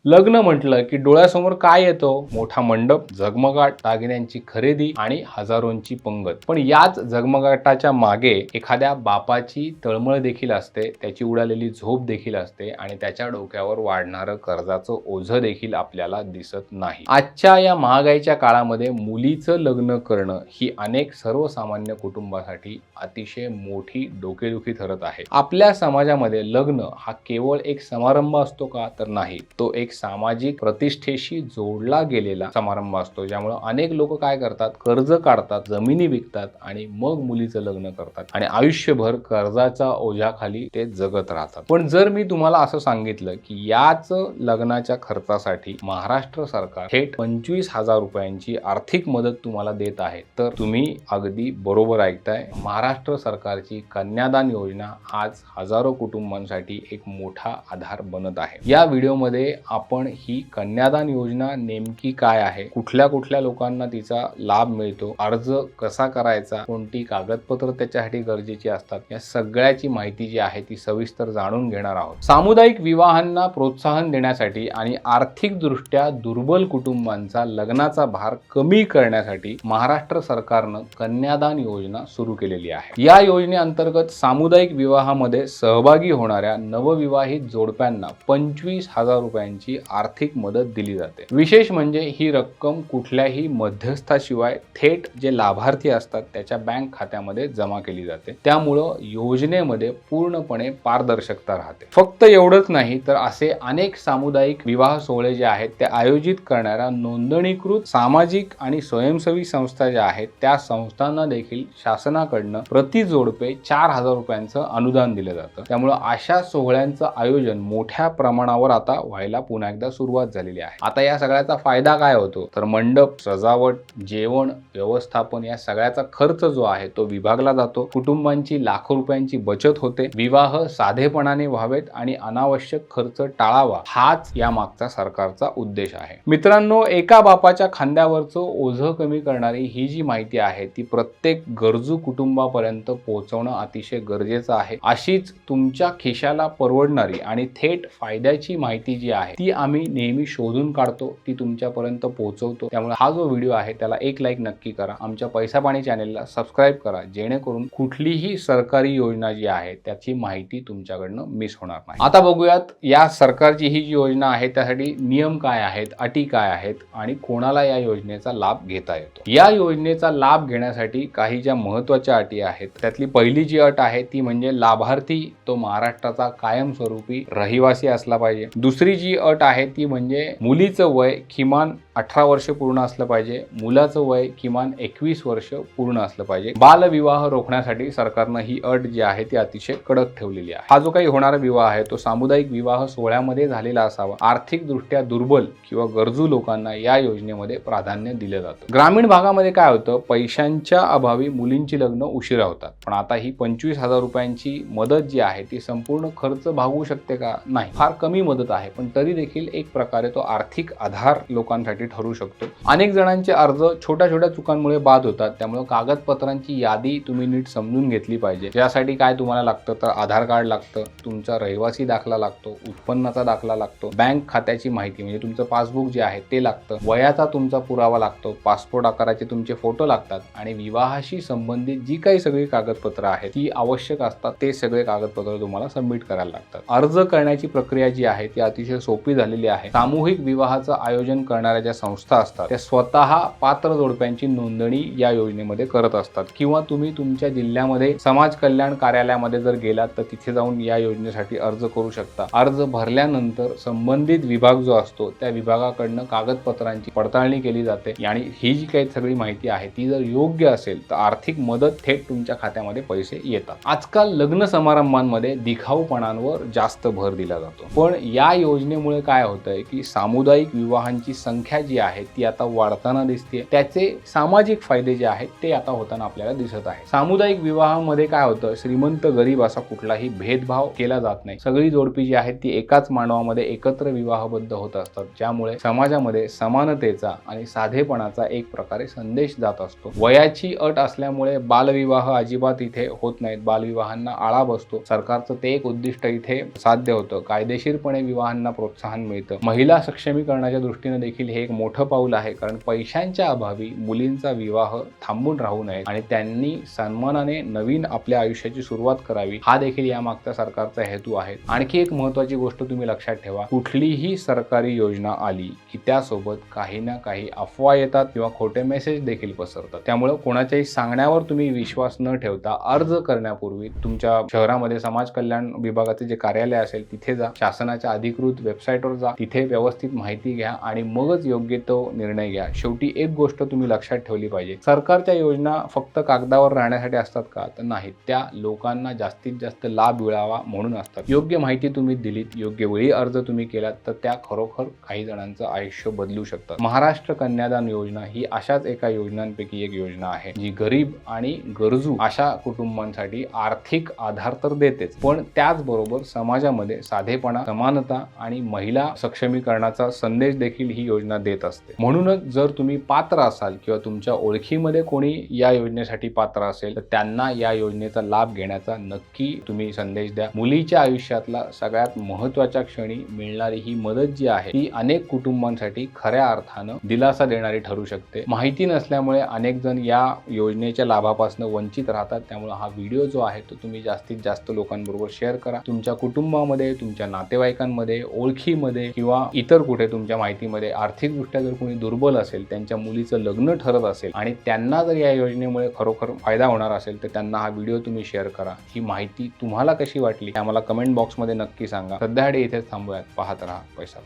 लग्न म्हटलं की डोळ्यासमोर काय येतं? मोठा मंडप, झगमगाट, दागिन्यांची खरेदी आणि हजारोंची पंगत. पण याच झगमगाटाच्या मागे एखाद्या बापाची तळमळ देखील असते, त्याची उडालेली झोप देखील असते आणि त्याच्या डोक्यावर वाढणारं कर्जाचं ओझं देखील आपल्याला दिसत नाही. आजच्या या महागाईच्या काळामध्ये मुलीचं लग्न करणं ही अनेक सर्वसामान्य कुटुंबासाठी अतिशय मोठी डोकेदुखी ठरत आहे. आपल्या समाजामध्ये लग्न हा केवळ एक समारंभ असतो का? तर नाही. तो एक सामाजिक प्रतिष्ठेशी जोडला गेलेला समारंभ असतो, ज्यामुळे अनेक लोक काय करतात, कर्ज काढतात, जमिनी विकतात आणि मग मुलीचं लग्न करतात आणि आयुष्यभर कर्जाच्या ओझ्याखाली ते जगत राहतात. पण जर मी तुम्हाला असं सांगितलं की याच लग्नाच्या खर्चासाठी महाराष्ट्र सरकार थेट 25,000 रुपयांची आर्थिक मदत तुम्हाला देत आहे, तर तुम्ही अगदी बरोबर ऐकताय. महाराष्ट्र सरकारची कन्यादान योजना आज हजारो कुटुंबांसाठी एक मोठा आधार बनत आहे. या व्हिडिओमध्ये आपण ही कन्यादान योजना नेमकी काय आहे, कुठल्या कुठल्या लोकांना तिचा लाभ मिळतो, अर्ज कसा करायचा, कोणती कागदपत्र त्याच्यासाठी गरजेची असतात, या सगळ्याची माहिती जी आहे ती सविस्तर जाणून घेणार आहोत. सामुदायिक विवाहांना प्रोत्साहन देण्यासाठी आणि आर्थिकदृष्ट्या दुर्बल कुटुंबांचा लग्नाचा भार कमी करण्यासाठी महाराष्ट्र सरकारनं कन्यादान योजना सुरू केलेली आहे. या योजनेअंतर्गत सामुदायिक विवाहामध्ये सहभागी होणाऱ्या नवविवाहित जोडप्यांना 25,000 रुपयांची आर्थिक मदत दिली जाते. विशेष म्हणजे ही रक्कम कुठल्याही मध्यस्थाशिवाय थेट जे लाभार्थी असतात त्याच्या बँक खात्यामध्ये जमा केली जाते. त्यामुळं योजनेमध्ये पूर्णपणे पारदर्शकता राहते. फक्त एवढंच नाही तर असे अनेक सामुदायिक विवाह सोहळे जे आहेत ते आयोजित करणाऱ्या नोंदणीकृत सामाजिक आणि स्वयंसेवी संस्था ज्या आहेत त्या संस्थांना देखील शासनाकडनं प्रति जोडपे 4,000 रुपयांचं अनुदान दिलं जातं. त्यामुळे अशा सोहळ्यांचं आयोजन मोठ्या प्रमाणावर आता व्हायला पुन्हा एकदा सुरुवात झालेली आहे. आता या सगळ्याचा फायदा काय होतो, तर मंडप, सजावट, जेवण, व्यवस्थापन या सगळ्याचा खर्च जो आहे तो विभागला जातो. कुटुंबांची लाखो रुपयांची बचत होते. विवाह साधेपणाने व्हावेत आणि अनावश्यक खर्च टाळावा, हाच या मागचा सरकारचा उद्देश आहे. मित्रांनो, एका बापाच्या खांद्यावरचं ओझं कमी करणारी ही जी माहिती आहे ती प्रत्येक गरजू कुटुंबापर्यंत पोहोचवणं अतिशय गरजेचं आहे. अशीच तुमच्या खिशाला परवडणारी आणि थेट फायद्याची माहिती जी आहे ती आम्ही नेहमी शोधून काढतो, ती तुमच्यापर्यंत पोहोचवतो. त्यामुळे हा जो व्हिडिओ आहे त्याला एक लाईक नक्की करा. आमच्या पैसा पाणी चॅनेलला सबस्क्राईब करा, जेणेकरून कुठलीही सरकारी योजना जी आहे त्याची माहिती तुमच्याकडनं मिस होणार नाही. आता बघूयात या सरकारची ही जी योजना आहे त्यासाठी नियम काय आहेत, अटी काय आहेत आणि कोणाला या योजनेचा लाभ घेता येतो. या योजनेचा लाभ घेण्यासाठी काही ज्या महत्त्वाच्या अटी आहेत त्यातली पहिली जी अट आहे ती म्हणजे लाभार्थी तो महाराष्ट्राचा कायमस्वरूपी रहिवासी असला पाहिजे. दुसरी जी अट आहे ती म्हणजे मुलीचं वय किमान 18 वर्ष पूर्ण असलं पाहिजे, मुलाचं वय किमान 21 वर्ष पूर्ण असलं पाहिजे. बालविवाह रोखण्यासाठी सरकारनं ही अट जी आहे ती अतिशय कडक ठेवलेली आहे. हा जो काही होणारा विवाह आहे तो सामुदायिक विवाह सोहळ्यामध्ये झालेला असावा. आर्थिकदृष्ट्या दुर्बल किंवा गरजू लोकांना या योजनेमध्ये प्राधान्य दिलं जातं. ग्रामीण भागामध्ये काय होतं, पैशांच्या अभावी मुलींची लग्न उशिरा होतात. पण आता ही 25,000 रुपयांची मदत जी आहे ती संपूर्ण खर्च भागवू शकते का? नाही, फार कमी मदत आहे, पण तरी देखील एक प्रकारे तो आर्थिक आधार लोकांसाठी ठरू शकतो. अनेक जणांचे अर्ज छोट्या छोट्या चुकांमुळे बाद होतात. त्यामुळे कागदपत्रांची यादी तुम्ही नीट समजून घेतली पाहिजे. यासाठी काय तुम्हाला लागतं, तर आधार कार्ड लागतं, तुमचा रहिवासी दाखला लागतो, उत्पन्नाचा दाखला लागतो, बँक खात्याची माहिती म्हणजे तुमचं पासबुक जे आहे ते लागतं, वयाचा तुमचा पुरावा लागतो, पासपोर्ट आकाराचे तुमचे फोटो लागतात आणि विवाहाशी संबंधित जी काही सगळी कागदपत्र आहेत ती आवश्यक असतात ते सगळे कागदपत्र तुम्हाला सबमिट करायला लागतात. अर्ज करण्याची प्रक्रिया जी आहे ती अतिशय सोपी झालेली आहे. सामूहिक विवाहाचं आयोजन करणाऱ्या संस्था असतात त्या स्वतः पात्र जोडप्यांची नोंदणी या योजनेमध्ये करत असतात. किंवा तुम्ही तुमच्या जिल्ह्यामध्ये समाज कल्याण कार्यालयामध्ये जर गेलात तर तिथे जाऊन या योजनेसाठी अर्ज करू शकता. अर्ज भरल्यानंतर संबंधित विभाग जो असतो त्या विभागाकडनं कागदपत्रांची पडताळणी केली जाते आणि ही जी काही सगळी माहिती आहे ती जर योग्य असेल तर आर्थिक मदत थेट तुमच्या खात्यामध्ये पैसे येतात. आजकाल लग्न समारंभांमध्ये दिखाऊपणांवर जास्त भर दिला जातो, पण या योजनेमुळे काय होतंय की सामुदायिक विवाहांची संख्या जी आहे ती आता वाढताना दिसते. त्याचे सामाजिक फायदे जे आहेत ते आता होताना आपल्याला दिसत आहे. सामुदायिक विवाहामध्ये काय होतं, श्रीमंत गरीब असा कुठलाही भेदभाव केला जात नाही. सगळी जोडपी जी आहेत ती एकाच मानवामध्ये एकत्र विवाहबद्ध होत असतात, ज्यामुळे समाजामध्ये समानतेचा आणि साधेपणाचा एक प्रकारे संदेश जात असतो. वयाची अट असल्यामुळे बालविवाह अजिबात इथे होत नाहीत. बालविवाहांना आळा बसतो. सरकारचं ते एक उद्दिष्ट इथे साध्य होतं. कायदेशीरपणे विवाहांना प्रोत्साहन मिळतं. महिला सक्षमीकरणाच्या दृष्टीने देखील हे एक मोठं पाऊल आहे, कारण पैशांच्या अभावी मुलींचा विवाह थांबून राहू नये आणि त्यांनी सन्मानाने नवीन आपल्या आयुष्याची सुरुवात करावी, हा देखील यामागचा सरकारचा हेतू आहे. आणखी एक महत्त्वाची गोष्ट तुम्ही लक्षात ठेवा, कुठलीही सरकारी योजना आली की त्यासोबत काही ना काही अफवा येतात किंवा खोटे मेसेज देखील पसरतात. त्यामुळे कोणाच्याही सांगण्यावर तुम्ही विश्वास न ठेवता अर्ज करण्यापूर्वी तुमच्या शहरामध्ये समाज कल्याण विभागाचे जे कार्यालय असेल तिथे जा, शासनाच्या अधिकृत वेबसाईटवर जा, तिथे व्यवस्थित माहिती घ्या आणि मगच योग्य तो निर्णय घ्या. शेवटी एक गोष्ट तुम्ही लक्षात ठेवली पाहिजे, सरकारच्या योजना फक्त कागदावर राहण्यासाठी असतात का? तर नाही, त्या लोकांना जास्तीत जास्त लाभ मिळावा म्हणून असतात. योग्य माहिती तुम्ही दिलीत, योग्य वेळी अर्ज तुम्ही केलात तर त्या खरोखर काही जणांचं आयुष्य बदलू शकतात. महाराष्ट्र कन्यादान योजना ही अशाच एका योजनांपैकी एक योजना आहे, जी गरीब आणि गरजू अशा कुटुंबांसाठी आर्थिक आधार तर देतेच, पण त्याचबरोबर समाजामध्ये साधेपणा, समानता आणि महिला सक्षमीकरणाचा संदेश देखील ही योजना देत असते. म्हणूनच जर तुम्ही पात्र असाल किंवा तुमच्या ओळखीमध्ये कोणी या योजनेसाठी पात्र असेल तर त्यांना या योजनेचा लाभ घेण्याचा नक्की तुम्ही संदेश द्या. मुलीच्या आयुष्यातला सगळ्यात महत्त्वाच्या क्षणी मिळणारी ही मदत जी आहे ती अनेक कुटुंबांसाठी खऱ्या अर्थानं दिलासा देणारी ठरू शकते. माहिती नसल्यामुळे अनेक जण या योजनेच्या लाभापासून वंचित राहतात. त्यामुळे हा व्हिडिओ जो आहे तो तुम्ही जास्तीत जास्त लोकांबरोबर शेअर करा. तुमच्या कुटुंबामध्ये, तुमच्या नातेवाईकांमध्ये, ओळखीमध्ये किंवा इतर कुठे तुमच्या माहितीमध्ये आर्थिकदृष्ट्या जर कोणी दुर्बल असेल, त्यांच्या मुलीचं लग्न ठरत असेल आणि त्यांना जर या योजनेमुळे खरोखर फायदा होणार असेल तर त्यांना हा व्हिडिओ तुम्ही शेअर करा. ही माहिती तुम्हाला कशी वाटली आम्हाला कमेंट बॉक्समध्ये नक्की सांगा. सध्यासाठी इथेच थांबूयात. पाहत रहा पैसा.